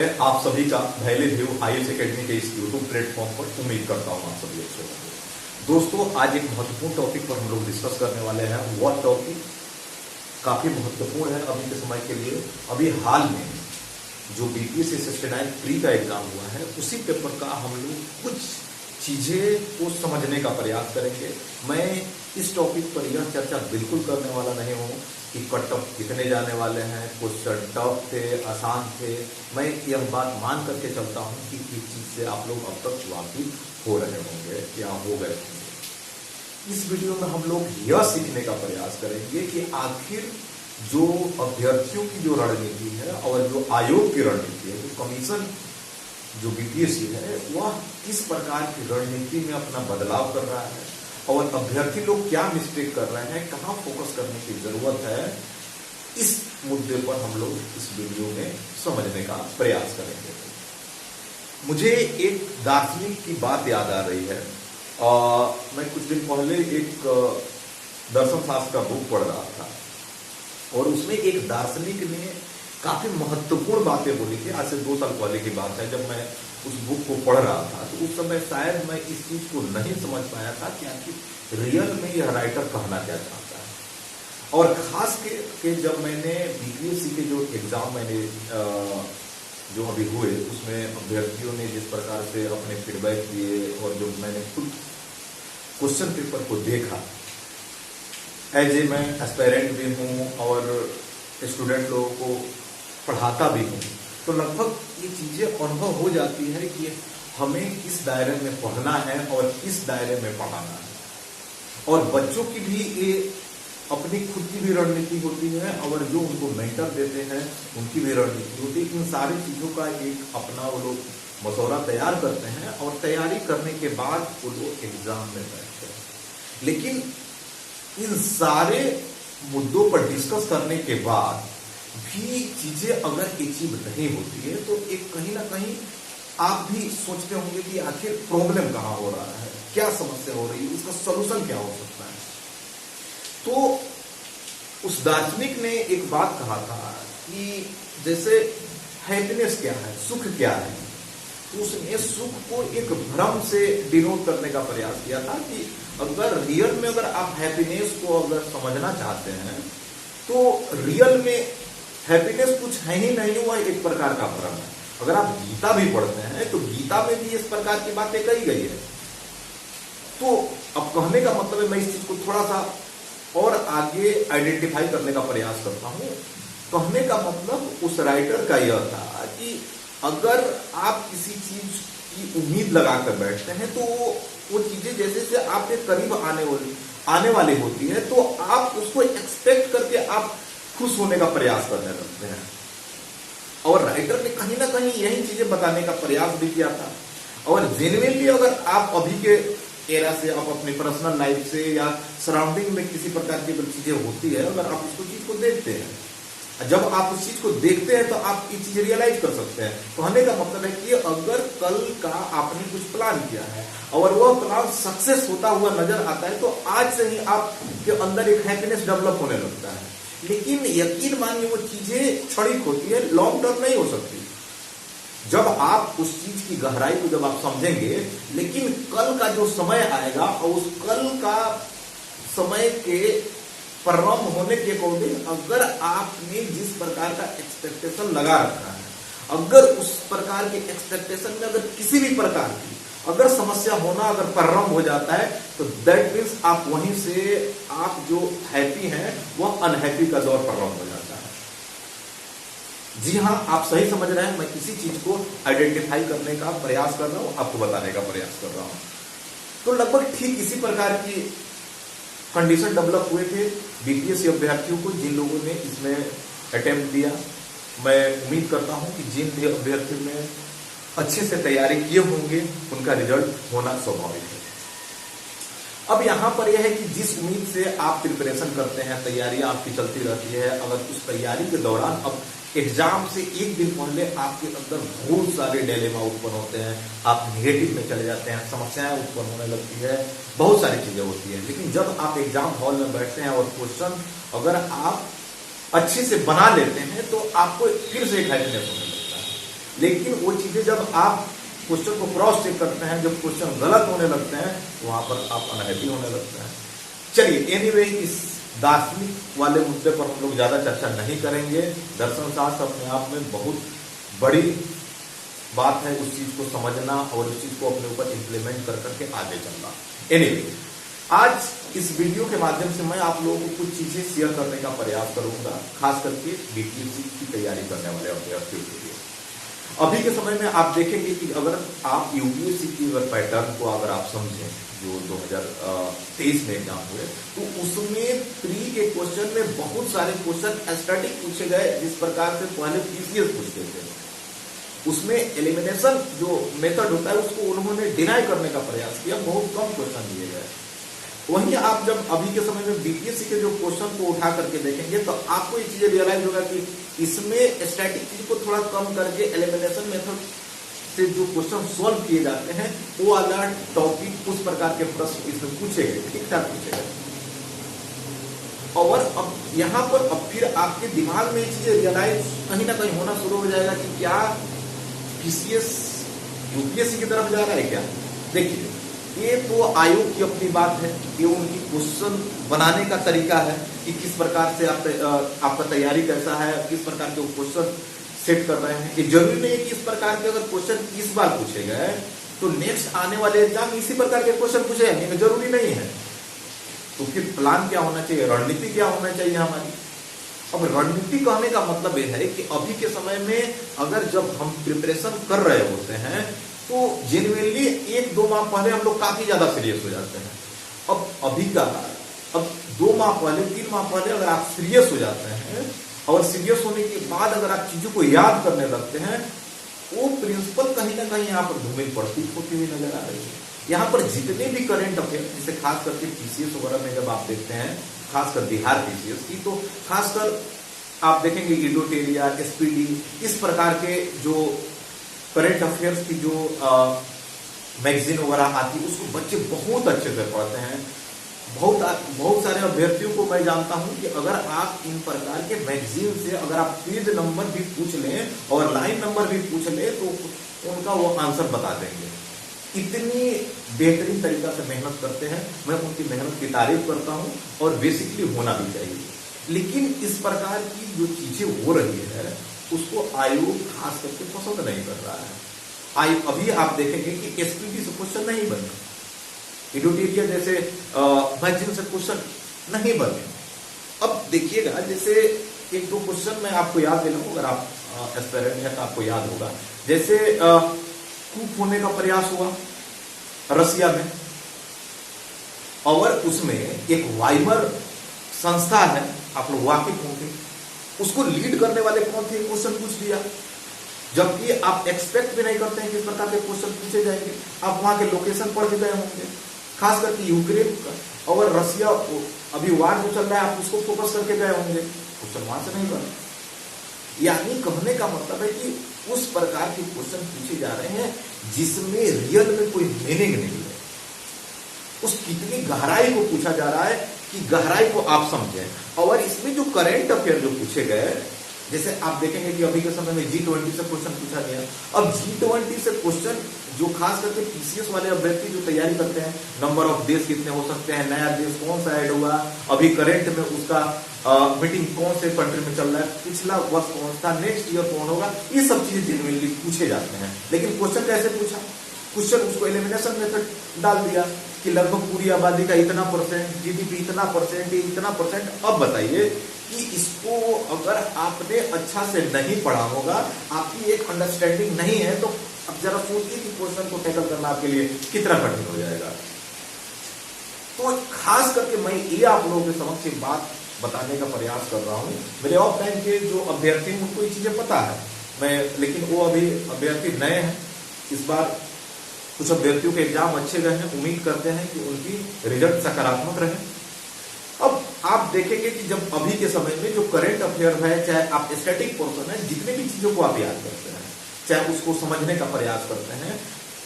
आप सभी का पहले व्यू आईएएस एकेडमी के इस यूट्यूब प्लेटफॉर्म पर उम्मीद करता हूँ आप सभी अच्छे होंगे। दोस्तों, आज एक महत्वपूर्ण टॉपिक पर हम लोग डिस्कस करने वाले हैं। वह टॉपिक काफी महत्वपूर्ण है अभी के समय के लिए। अभी हाल में जो बीपीएससी 69 प्री का एग्जाम हुआ है, उसी पेपर का हम लोग कुछ चीजें को समझने का प्रयास करेंगे। मैं इस टॉपिक पर यह चर्चा बिल्कुल करने वाला नहीं हूँ कि कट ऑफ कितने जाने वाले हैं, क्वेश्चन टफ थे, आसान थे। मैं यह बात मान करके चलता हूँ कि इस चीज से आप लोग अब तक वाकिफ हो रहे होंगे या हो गए होंगे। इस वीडियो में हम लोग यह सीखने का प्रयास करेंगे कि आखिर जो अभ्यर्थियों की जो रणनीति है और जो आयोग की रणनीति है, जो कमीशन जो बीपीएससी है, वह किस प्रकार की रणनीति में अपना बदलाव कर रहा है और अभ्यर्थी लोग क्या मिस्टेक कर रहे हैं, कहाँ फोकस करने की जरूरत है। इस मुद्दे पर हम लोग इस वीडियो में समझने का प्रयास करेंगे। मुझे एक दार्शनिक की बात याद आ रही है। मैं कुछ दिन पहले एक दर्शन शास्त्र का बुक पढ़ रहा था और उसमें एक दार्शनिक ने काफी महत्वपूर्ण बातें बोली थी। आज से 2 साल पहले की बात है, जब मैं उस बुक को पढ़ रहा था तो उस समय शायद मैं इस चीज को नहीं समझ पाया था कि आखिर रियल में यह राइटर कहना क्या चाहता है। और खास के जब मैंने बीपीएससी के जो एग्जाम मैंने जो अभी हुए, उसमें अभ्यर्थियों ने जिस प्रकार से अपने फीडबैक दिए और जो मैंने खुद क्वेश्चन पेपर को देखा, एज ए मैं एस्पायरेंट भी हूँ और स्टूडेंट लोगों को पढ़ाता भी हूँ, तो लगभग ये चीजें अनुभव हो जाती है कि हमें किस दायरे में पढ़ना है और किस दायरे में पढ़ाना है। और बच्चों की भी ये अपनी खुद की भी रणनीति होती है और जो उनको मेंटर देते हैं उनकी भी रणनीति होती है। इन सारी चीजों का एक अपना वो लोग मसौदा तैयार करते हैं और तैयारी करने के बाद वो लोग एग्जाम में बैठते हैं। लेकिन इन सारे मुद्दों पर डिस्कस करने के बाद भी चीजें अगर अचीव नहीं होती है तो एक कहीं ना कहीं आप भी सोचते होंगे कि आखिर प्रॉब्लम कहाँ हो रहा है, क्या समस्या हो रही है, उसका सलूशन क्या हो सकता है। तो उस दार्शनिक ने एक बात कहा था कि जैसे हैप्पीनेस क्या है, सुख क्या है, तो उसने सुख को एक भ्रम से डिनोट करने का प्रयास किया था कि अगर रियल में अगर आप हैप्पीनेस को अगर समझना चाहते हैं तो रियल में हैप्पीनेस कुछ है ही नहीं, वह एक प्रकार का भ्रम है। अगर आप गीता भी पढ़ते हैं तो गीता में भी इस प्रकार की बातें कही गई है। तो अब कहने का मतलब है, मैं इस चीज को थोड़ा सा और आगे आइडेंटिफाई करने का प्रयास करता हूं। कहने का मतलब उस राइटर का यह था कि अगर आप किसी चीज की उम्मीद लगाकर बैठते हैं तो वो चीजें जैसे से आपके करीब आने वाली होती है तो आप उसको एक्सपेक्ट करके आप खुश होने का प्रयास करने लगते हैं। और राइटर ने कहीं ना कहीं यही चीजें बताने का प्रयास भी किया था। और जेन्युइनली अगर आप अभी के एरा से, आप अपनी पर्सनल लाइफ से या सराउंडिंग में किसी प्रकार की चीजें होती है, अगर आप उसको चीज को देखते हैं, जब आप उस चीज को देखते हैं तो आप ये चीज रियलाइज कर सकते हैं। कहने का मतलब है कि अगर कल का आपने कुछ प्लान किया है और वह प्लान सक्सेस होता हुआ नजर आता है तो आज से ही आपके अंदर एक हैप्पीनेस डेवलप होने लगता है। लेकिन यकीन मानिए वो चीजें क्षणिक होती है, लॉन्ग टर्म नहीं हो सकती। जब आप उस चीज की गहराई को जब आप समझेंगे, लेकिन कल का जो समय आएगा और उस कल का समय के परिणाम होने के अकॉर्डिंग अगर आपने जिस प्रकार का एक्सपेक्टेशन लगा रखा है, अगर उस प्रकार के एक्सपेक्टेशन में अगर किसी भी प्रकार की अगर समस्या होना अगर परिणाम हो जाता है तो दैट मीन्स आप वहीं से आप जो हैप्पी हैं वह अनहैप्पी का दौर परिणाम हो जाता है। जी हाँ, आप सही समझ रहे हैं। मैं किसी चीज को आइडेंटिफाई करने का प्रयास कर रहा हूं, आपको बताने का प्रयास कर रहा हूं। तो लगभग ठीक इसी प्रकार की कंडीशन डेवलप हुए थे बीपीएससी अभ्यर्थियों को, जिन लोगों ने इसमें अटेम्प्ट दिया। मैं उम्मीद करता हूं कि जिन भी अभ्यर्थियों ने अच्छे से तैयारी किए होंगे उनका रिजल्ट होना स्वाभाविक है। अब यहाँ पर यह है कि जिस उम्मीद से आप प्रिपरेशन करते हैं, तैयारी आपकी चलती रहती है, अगर उस तैयारी के दौरान अब एग्जाम से एक दिन पहले आपके अंदर बहुत सारे डिलेमा उत्पन्न होते हैं, आप नेगेटिव में चले जाते हैं, समस्याएं उत्पन्न होने लगती है, बहुत सारी चीजें होती है। लेकिन जब आप एग्जाम हॉल में बैठते हैं और क्वेश्चन अगर आप अच्छे से बना लेते हैं तो आपको फिर से एक हैप्पीनेस होने लगता है। लेकिन वो चीजें जब आप क्वेश्चन को क्रॉस चेक करते हैं, जब क्वेश्चन गलत होने लगते हैं, तो वहां पर आप अनहैप्पी होने लगते हैं। चलिए एनीवे, इस दार्शनिक वाले मुद्दे पर हम लोग ज्यादा चर्चा नहीं करेंगे। दर्शन शास्त्र अपने आप में बहुत बड़ी बात है, उस चीज को समझना और उस चीज को अपने ऊपर इंप्लीमेंट कर करके आगे चलना। एनीवे, आज इस वीडियो के माध्यम से मैं आप लोगों को कुछ चीजें शेयर करने का प्रयास करूंगा, खास करके बीपीएससी की तैयारी करने वाले अभ्यर्थियों के लिए। अभी के समय में आप देखेंगे कि अगर आप यूपीएससी की अगर पैटर्न को अगर आप समझें, जो 2023 में एग्जाम हुए, तो उसमें प्री के क्वेश्चन में बहुत सारे क्वेश्चन स्टैटिक पूछे गए, जिस प्रकार से पहले पीसीएस पूछते थे। उसमें एलिमिनेशन जो मेथड होता है उसको उन्होंने डिनाई करने का प्रयास किया, बहुत कम क्वेश्चन दिए गए। वहीं आप जब अभी के समय में बीपीएससी के जो क्वेश्चन को उठा करके देखेंगे, तो आपको ये चीजें रियलाइज होगा कि इसमें स्टैटिक चीज को थोड़ा कम करके एलिमिनेशन मेथड से जो क्वेश्चन सॉल्व किए जाते हैं, वो वाला टॉपिक, उस प्रकार के प्रश्न इसमें पूछे गए, ठीक ठाक पूछे गए। और अब यहाँ पर अब फिर आपके दिमाग में ये चीजें रियलाइज कहीं ना कहीं होना शुरू हो जाएगा कि क्या पीसीएस यूपीएससी की तरफ जा रहा है क्या। देखिए, ये तो आयोग की अपनी बात है, ये उनकी क्वेश्चन बनाने का तरीका है कि किस प्रकार से आपका तैयारी कैसा है, किस प्रकार के क्वेश्चन सेट कर रहे हैं। ये जरूरी नहीं है कि इस प्रकार के अगर क्वेश्चन इस बार पूछे गए तो नेक्स्ट आने वाले एग्जाम इसी प्रकार के क्वेश्चन पूछे जाएंगे, जरूरी नहीं है। तो फिर प्लान क्या होना चाहिए, रणनीति क्या होना चाहिए हमारी। अब रणनीति कहने का मतलब यह है कि अभी के समय में अगर जब हम प्रिपरेशन कर रहे होते हैं, तो जेन्युइनली 1-2 माह पहले हम लोग काफी ज्यादा सीरियस हो जाते हैं। अब 2 माह पहले, 3 माह पहले अगर आप सीरियस हो जाते हैं, और सीरियस होने के बाद अगर आप चीजों को याद करने लगते हैं, वो प्रिंसिपल कहीं ना कहीं यहाँ पर धूमिल प्रतीत होती हुई नजर आ रही है। यहाँ पर जितने भी करंट अफेयर, जिसे खास करके पीसीएस वगैरह में जब आप देखते हैं, खासकर बिहार पीसीएस की, तो खासकर आप देखेंगे इडोटेरिया, एसपीडी, इस प्रकार के जो करंट अफेयर्स की जो मैगजीन वगैरह आती है, उसको बच्चे बहुत अच्छे से पढ़ते हैं। बहुत सारे अभ्यर्थियों को मैं जानता हूं कि अगर आप इन प्रकार के मैगजीन से अगर आप पेज नंबर भी पूछ लें और लाइन नंबर भी पूछ लें, तो उनका वो आंसर बता देंगे। इतनी बेहतरीन तरीका से मेहनत करते हैं, मैं उनकी मेहनत की तारीफ करता हूं, और बेसिकली होना भी चाहिए। लेकिन इस प्रकार की जो चीजें हो रही है, उसको आयोग खास करके पसंद नहीं कर रहा है। अभी आप देखेंगे कि एसपीडी से क्वेश्चन नहीं बने, इडोटेरिया जैसे मैगजीन से क्वेश्चन नहीं बने। अब देखिएगा, जैसे 1-2 क्वेश्चन मैं आपको याद दिलाऊं, अगर आप एस्पिरेंट है तो आपको याद होगा। जैसे कूप होने का प्रयास हुआ रसिया में, और उसमें एक वाइमर संस्था है, आप लोग वाकिफ होंगे, उसको लीड करने वाले कौन थे, क्वेश्चन पूछ दिया। जबकि आप एक्सपेक्ट भी नहीं करते हैं कि इस प्रकार के क्वेश्चन पूछे जाएंगे। आप वहां के लोकेशन पढ़ भी गए होंगे, खास करके यूक्रेन और रसिया, अभी वार जो चल रहा है, आप उसको फोकस करके गए होंगे, क्वेश्चन वहां से नहीं बने। यानी कहने का मतलब है कि उस प्रकार के क्वेश्चन पूछे जा रहे हैं जिसमें रियल में कोई मीनिंग नहीं है। उस कितनी गहराई को पूछा जा रहा है कि गहराई को आप समझें। और इसमें जो करंट अफेयर जो पूछे गए, जैसे आप देखेंगे कि अभी के समय में G20 से क्वेश्चन पूछा गया। अब G20 से क्वेश्चन जो खास करके पीसीएस वाले अभ्यर्थी जो तैयारी करते हैं, नंबर ऑफ देश कितने हो सकते हैं, नया देश कौन सा ऐड हुआ, अभी करंट में उसका मीटिंग कौन से कंट्री में चल रहा है, पिछला वर्ष कौन था, नेक्स्ट ईयर कौन होगा, ये सब चीजें जेन्युइनली पूछे जाते हैं। लेकिन क्वेश्चन कैसे पूछा, क्वेश्चन उसको एलिमिनेशन मेथड डाल दिया कि लगभग पूरी आबादी का इतना परसेंट, जीडीपी इतना परसेंट, इतना परसेंट। अब बताइए कि इसको अगर आपने अच्छा से नहीं पढ़ा होगा, आपकी एक अंडरस्टैंडिंग नहीं है, तो अब जरा सोचिए कि क्वेश्चन को टैकल करना आपके लिए कितना कठिन हो जाएगा। तो खास करके मैं ये आप लोगों के समक्ष एक बात बताने का प्रयास कर रहा हूँ। मेरे ऑफ टाइम के जो अभ्यर्थी हैं उनको ये चीजें पता है, लेकिन वो अभी अभ्यर्थी नए हैं। इस बार कुछ अभ्यर्थियों के एग्जाम अच्छे गए हैं, उम्मीद करते हैं कि उनकी रिजल्ट सकारात्मक रहे। अब आप देखेंगे कि जब अभी के समय में जो करंट अफेयर है, चाहे आप स्टैटिक पोर्शन है, जितने भी चीजों को आप याद करते हैं, चाहे उसको समझने का प्रयास करते हैं,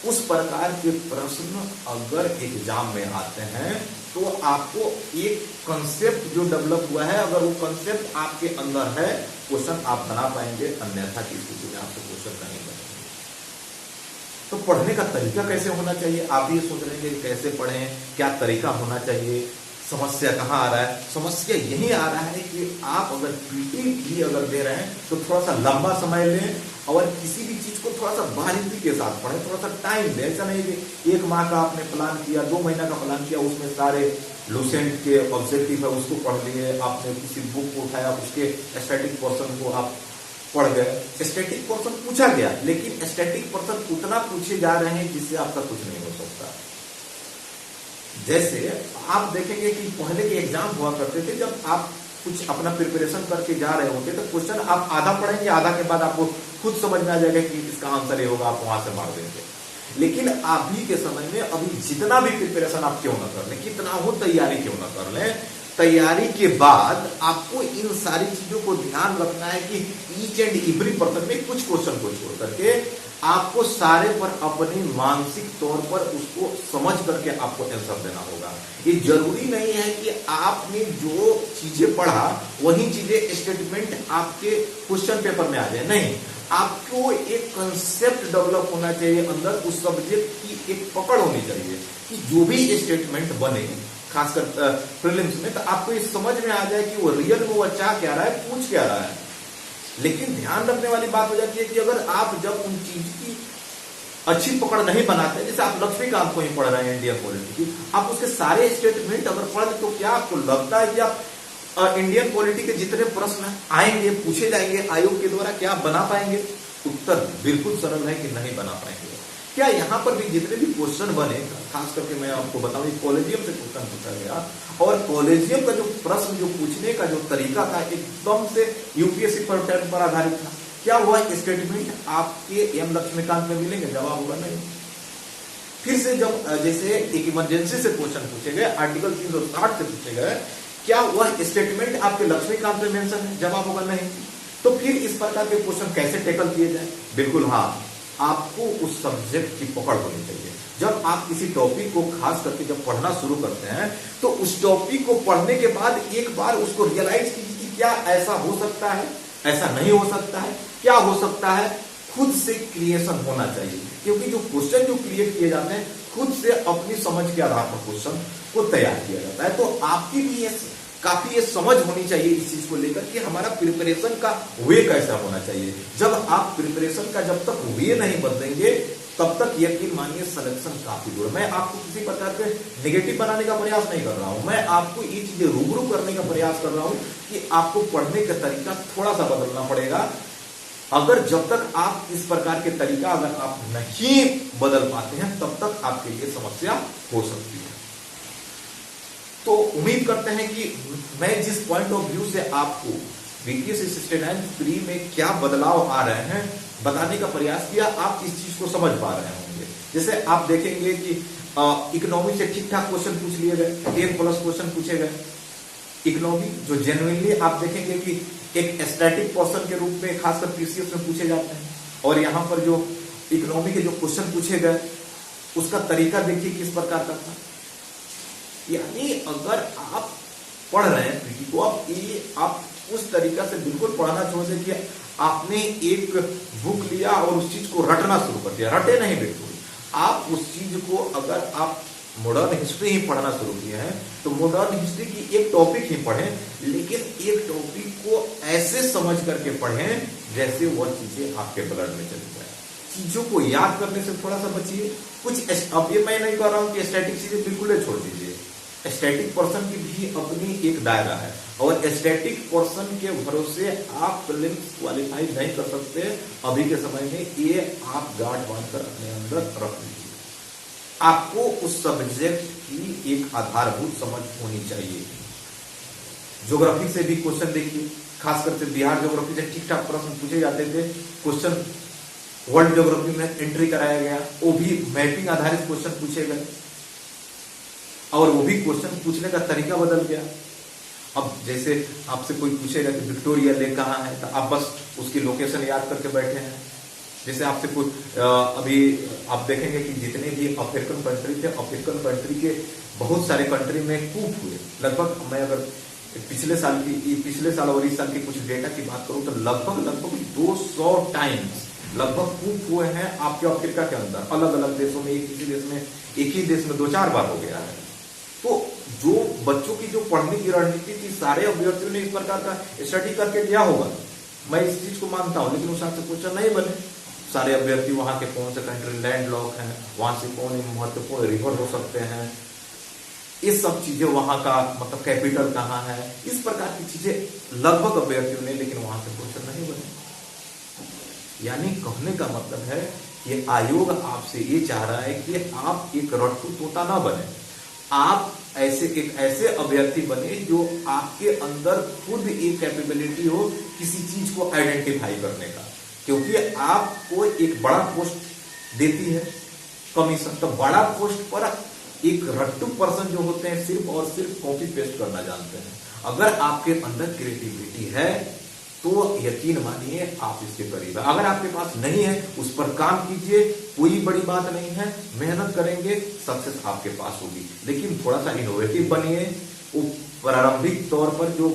उस प्रकार के प्रश्न अगर एग्जाम में आते हैं, तो आपको एक कंसेप्ट जो डेवलप हुआ है, अगर वो कंसेप्ट आपके अंदर है, क्वेश्चन आप बना पाएंगे, अन्यथा की स्थिति में आपको क्वेश्चन नहीं बनेगा। तो पढ़ने का तरीका कैसे होना चाहिए, आप ये सोच रहे हैं कि कैसे पढ़ें, क्या तरीका होना चाहिए। समस्या कहाँ आ रहा है, समस्या यही आ रहा है कि आप अगर पीटी भी अगर दे रहे हैं तो थोड़ा सा लंबा समय लें और किसी भी चीज को थोड़ा सा बारीकी के साथ पढ़ें, थोड़ा सा टाइम दें। ऐसा नहीं कि 1 माह का आपने प्लान किया, 2 महीना का प्लान किया, उसमें सारे लूसेंट के ऑब्जेक्टिव है उसको पढ़ लिए, आपने किसी बुक को उठाया, उसके स्टैटिक पोर्शन को आप पढ़ गए। स्टैटिक पोर्शन पूछा गया, लेकिन स्टैटिक पोर्शन उतना पूछे जा रहे हैं जिससे आपका कुछ नहीं हो सकता। जैसे आप देखेंगे कि पहले के एग्जाम हुआ करते थे, जब आप कुछ अपना प्रिपरेशन करके जा रहे होंगे तो क्वेश्चन आप आधा पढ़ेंगे, आधा के बाद आपको खुद समझ में आ जाएगा कि इसका आंसर ये होगा, आप वहां से मार देंगे। लेकिन अभी के समय में अभी जितना भी प्रिपरेशन आप क्यों ना कर लें, कितना हो तैयारी क्यों ना कर लें, तैयारी के बाद आपको इन सारी चीजों को ध्यान रखना है कि ईच एंड एवरी पर्सन में कुछ क्वेश्चन को छोड़ करके आपको सारे पर अपने मानसिक तौर पर उसको समझ करके आपको आंसर देना होगा। ये जरूरी नहीं है कि आपने जो चीजें पढ़ा वही चीजें स्टेटमेंट आपके क्वेश्चन पेपर में आ जाए, नहीं। आपको एक कंसेप्ट डेवलप होना चाहिए अंदर, उस सब्जेक्ट की एक पकड़ होनी चाहिए कि जो भी स्टेटमेंट बने खासकर प्रीलिम्स में, तो आपको ये समझ में आ जाए कि वो रियल में वो चाह क्या रहा है, पूछ क्या रहा है। लेकिन ध्यान रखने वाली बात हो जाती है कि अगर आप जब उन चीज की अच्छी पकड़ नहीं बनाते, जैसे आप लक्ष्मीकांत को ही पढ़ रहे हैं इंडियन पॉलिटी की, आप उसके सारे स्टेटमेंट अगर पढ़ लें तो क्या आपको लगता है कि आप इंडियन पॉलिटी के जितने प्रश्न आएंगे, पूछे जाएंगे आयोग के द्वारा, क्या आप बना पाएंगे? उत्तर बिल्कुल सरल है कि नहीं बना पाएंगे। क्या यहाँ पर भी जितने भी क्वेश्चन बने, खास करके मैं आपको बताऊं, कॉलेजियम से क्वेश्चन पूछा गया और कॉलेजियम का जो प्रश्न जो पूछने का जो तरीका था एकदम से यूपीएससी पैटर्न पर आधारित था। क्या हुआ, स्टेटमेंट आपके एम लक्ष्मीकांत में मिलेंगे? जवाब होगा नहीं। फिर से जब जैसे एक इमरजेंसी से क्वेश्चन पूछे गए, आर्टिकल 360 से पूछे गए, क्या वह स्टेटमेंट आपके लक्ष्मीकांत में मेंशन है? जवाब होगा नहीं। तो फिर इस प्रकार के क्वेश्चन कैसे टैकल किए जाए? बिल्कुल हाँ, आपको उस सब्जेक्ट की पकड़ होनी चाहिए। जब आप किसी टॉपिक को खास करके जब पढ़ना शुरू करते हैं तो उस टॉपिक को पढ़ने के बाद एक बार उसको रियलाइज कीजिए कि क्या ऐसा हो सकता है, ऐसा नहीं हो सकता है, क्या हो सकता है। खुद से क्रिएशन होना चाहिए, क्योंकि जो क्वेश्चन जो क्रिएट किए जाते हैं खुद से अपनी समझ के आधार पर क्वेश्चन को तैयार किया जाता है। तो आपकी भी काफी ये समझ होनी चाहिए इस चीज को लेकर कि हमारा प्रिपरेशन का वे कैसा होना चाहिए। जब आप प्रिपरेशन का जब तक वे नहीं बदलेंगे तब तक यकीन मानिए सिलेक्शन काफी दूर। मैं आपको किसी प्रकार के नेगेटिव बनाने का प्रयास नहीं कर रहा हूं, मैं आपको ये चीजें रूबरू करने का प्रयास कर रहा हूं कि आपको पढ़ने का तरीका थोड़ा सा बदलना पड़ेगा। अगर जब तक आप इस प्रकार के तरीका अगर आप नहीं बदल पाते हैं तब तक आपके लिए समस्या हो सकती है। तो उम्मीद करते हैं कि मैं जिस पॉइंट ऑफ व्यू से आपको बीटीएस असिस्टेंट प्री में क्या बदलाव आ रहे हैं बताने का प्रयास किया, आप इस चीज को समझ पा रहे होंगे। जैसे आप देखेंगे कि इकोनॉमी से ठीक ठाक क्वेश्चन पूछ लिए गए, 10+ क्वेश्चन पूछे गए इकोनॉमी, जो जेन्युइनली आप देखेंगे कि एक स्टैटिक क्वेश्चन के रूप में खासकर पीसीएस में पूछे जाते हैं। और यहाँ पर जो इकोनॉमी के जो क्वेश्चन पूछे गए उसका तरीका देखिए किस प्रकार का था। यानी अगर आप पढ़ रहे हैं पीटी को, आप उस तरीका से बिल्कुल पढ़ना छोड़ दें कि आपने एक बुक लिया और उस चीज को रटना शुरू कर दिया। रटे नहीं, बिल्कुल आप उस चीज को अगर आप मॉडर्न हिस्ट्री ही पढ़ना शुरू किए हैं तो मॉडर्न हिस्ट्री की एक टॉपिक ही पढ़ें, लेकिन एक टॉपिक को ऐसे समझ करके पढ़ें जैसे वह चीजें आपके ब्लड में चली जाए। चीजों को याद करने से थोड़ा सा बचिए। कुछ अब ये मैं नहीं कह रहा हूं कि स्टैटिक चीजें बिल्कुल छोड़ दीजिए, स्टैटिक पर्सन की भी अपनी एक दायरा है और स्टैटिक पर्सन के भरोसे आप प्रीलिम्स क्वालिफाई नहीं कर सकते अभी के समय में। ये आप गांठ बांधकर अपने अंदर रख लीजिए। आपको उस सब्जेक्ट की एक आधारभूत समझ होनी चाहिए। ज्योग्राफी से भी क्वेश्चन देखिए, खासकर से बिहार ज्योग्राफी से ठीक ठाक प्रश्न पूछे जाते थे। क्वेश्चन वर्ल्ड ज्योग्राफी में एंट्री कराया गया, वो भी मैपिंग आधारित क्वेश्चन पूछे गए और वो भी क्वेश्चन पूछने का तरीका बदल गया। अब जैसे आपसे कोई पूछेगा कि विक्टोरिया लेक कहाँ है तो आप बस उसकी लोकेशन याद करके बैठे हैं। जैसे आपसे कोई अभी आप देखेंगे कि जितने भी अफ्रीकन कंट्री थे, अफ्रीकन कंट्री के बहुत सारे कंट्री में कूप हुए। लगभग मैं अगर पिछले साल और इस साल की कुछ डेटा की बात करूं तो लगभग 200 टाइम्स लगभग कूप हुए हैं आपके अफ्रीका के अंदर, अलग अलग देशों में, किसी देश में, एक ही देश में 2-4 बार हो गया है। तो जो बच्चों की जो पढ़ने की रणनीति थी, सारे अभ्यर्थियों ने इस प्रकार का स्टडी करके लिया होगा, मैं इस चीज को मानता हूं, लेकिन उस हिसाब से क्वेश्चन नहीं बने। सारे अभ्यर्थी वहां के कौन से कंट्री लैंड लॉक है, वहां से कौन महत्वपूर्ण रिवर हो सकते हैं, ये सब चीजें, वहां का मतलब कैपिटल कहाँ है, इस प्रकार की चीजें लगभग अभ्यर्थियों ने, लेकिन वहां से क्वेश्चन नहीं बने। यानी कहने का मतलब है कि आयोग आपसे ये चाह रहा है कि आप एक रट्टू तोता ना बने, आप एक ऐसे अभ्यर्थी बने जो आपके अंदर खुद एक कैपेबिलिटी हो किसी चीज को आइडेंटिफाई करने का। क्योंकि आपको एक बड़ा पोस्ट देती है कमीशन, तो बड़ा पोस्ट पर एक रट्टू पर्सन जो होते हैं सिर्फ और सिर्फ कॉपी पेस्ट करना जानते हैं। अगर आपके अंदर क्रिएटिविटी है तो यकीन मानिए आप इसके करीब है। अगर आपके पास नहीं है, उस पर काम कीजिए, कोई बड़ी बात नहीं है, मेहनत करेंगे, सक्सेस आपके पास होगी। लेकिन थोड़ा सा इनोवेटिव बनिए, वो प्रारंभिक तौर पर जो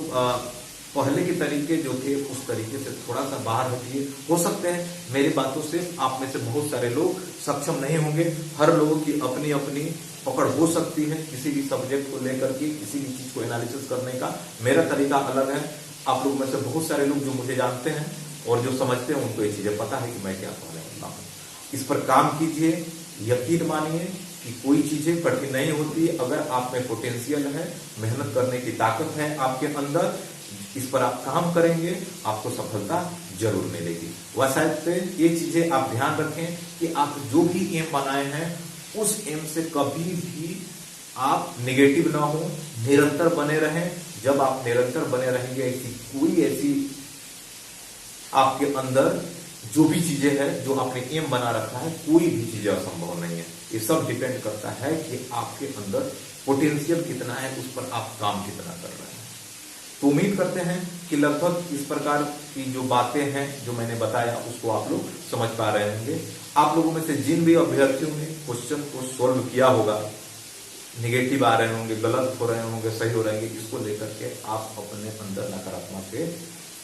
पहले के तरीके जो थे उस तरीके से थोड़ा सा बाहर हटिए। हो सकते हैं मेरी बातों से आप में से बहुत सारे लोग सक्षम नहीं होंगे, हर लोगों की अपनी अपनी पकड़ हो सकती है किसी भी सब्जेक्ट को लेकर के, किसी भी चीज को एनालिसिस करने का। मेरा तरीका अलग है, आप लोग में से बहुत सारे लोग जो मुझे जानते हैं और जो समझते हैं उनको ये चीजें पता है कि मैं क्या कहने वाला हूं। इस पर काम कीजिए, यकीन मानिए कि कोई चीजें कठिन नहीं होती। अगर आप में पोटेंशियल है, मेहनत करने की ताकत है आपके अंदर, इस पर आप काम करेंगे, आपको सफलता जरूर मिलेगी। वैसे ये चीजें आप ध्यान रखें कि आप जो भी एम बनाए हैं उस एम से कभी भी आप निगेटिव ना हो, निरंतर बने रहें। जब आप निरंतर बने रहेंगे, ऐसी आपके अंदर जो भी चीजें हैं जो आपने एम बना रखा है, कोई भी चीजें असंभव नहीं है। ये सब डिपेंड करता है कि आपके अंदर पोटेंशियल कितना है, उस पर आप काम कितना कर रहे हैं। तो उम्मीद करते हैं कि लगभग इस प्रकार की जो बातें हैं जो मैंने बताया उसको आप लोग समझ पा रहे होंगे। आप लोगों में से जिन भी अभ्यर्थियों ने क्वेश्चन को सोल्व किया होगा, निगेटिव आ रहे होंगे, गलत हो रहे होंगे, सही हो रहे होंगे, इसको लेकर के आप अपने अंदर नकारात्मक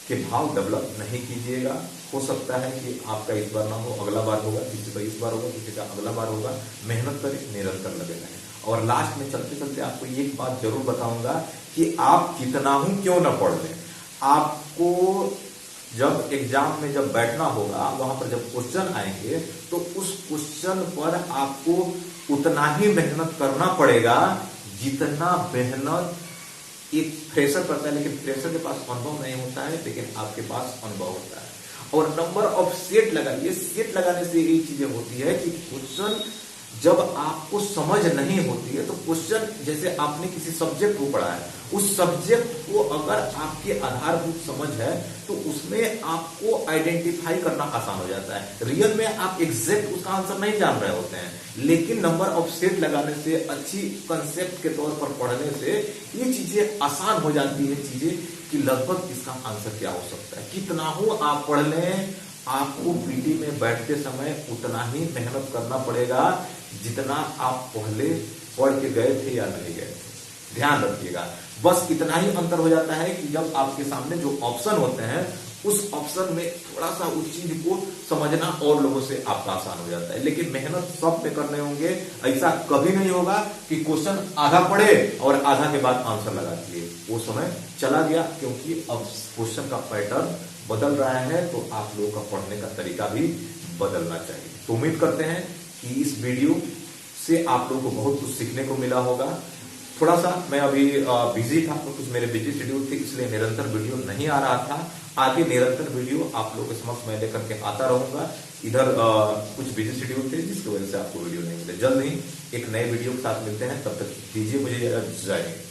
के भाव डेवलप नहीं कीजिएगा। हो सकता है कि आपका इस बार ना हो, अगला बार होगा, किसी का इस बार होगा, किसी का अगला बार होगा। मेहनत करें, निरंतर लगे रहें। और लास्ट में चलते चलते आपको एक बात जरूर बताऊंगा कि आप कितना हूं क्यों ना पढ़ लें, आपको जब एग्जाम में जब बैठना होगा, वहां पर जब क्वेश्चन आएंगे तो उस क्वेश्चन पर आपको उतना ही मेहनत करना पड़ेगा जितना मेहनत एक फ्रेशर करता है। लेकिन फ्रेशर के पास अनुभव नहीं होता है, लेकिन आपके पास अनुभव होता है। और नंबर ऑफ सेट लगाइए। सेट लगाने से ये चीजें होती है कि क्वेश्चन जब आपको समझ नहीं होती है तो क्वेश्चन, जैसे आपने किसी सब्जेक्ट को पढ़ा है, उस सब्जेक्ट को अगर आपके आधारभूत समझ है तो उसमें आपको आइडेंटिफाई करना आसान हो जाता है। रियल में आप एग्जैक्ट उसका आंसर नहीं जान रहे होते हैं, लेकिन नंबर ऑफ सेट लगाने से, अच्छी कंसेप्ट के तौर पर पढ़ने से ये चीजें आसान हो जाती है चीजें कि लगभग इसका आंसर क्या हो सकता है। कितना हो आप पढ़ लें, आपको पीटी में बैठते समय उतना ही मेहनत करना पड़ेगा जितना आप पहले पढ़ के गए थे या नहीं गए थे। ध्यान रखिएगा, बस इतना ही अंतर हो जाता है कि जब आपके सामने जो ऑप्शन होते हैं उस ऑप्शन में थोड़ा सा उस चीज को समझना और लोगों से आपका आसान हो जाता है। लेकिन मेहनत सब पे करने होंगे। ऐसा कभी नहीं होगा कि क्वेश्चन आधा पढ़े और आधा के बाद आंसर लगा दिए, वो समय चला गया। क्योंकि अब क्वेश्चन का पैटर्न बदल रहा है, तो आप लोगों का पढ़ने का तरीका भी बदलना चाहिए। तो उम्मीद करते हैं कि इस वीडियो से आप लोगों को बहुत कुछ सीखने को मिला होगा। थोड़ा सा मैं अभी बिजी था, तो कुछ मेरे बिजी शेड्यूल थे, इसलिए निरंतर वीडियो नहीं आ रहा था। आगे निरंतर वीडियो आप लोगों के समक्ष मैं लेकर के आता रहूंगा। इधर कुछ बिजी शेड्यूल थे जिसकी वजह से आपको वीडियो नहीं मिले। जल्द ही एक नए वीडियो के साथ मिलते हैं, तब तक दीजिए मुझे जय हिंद।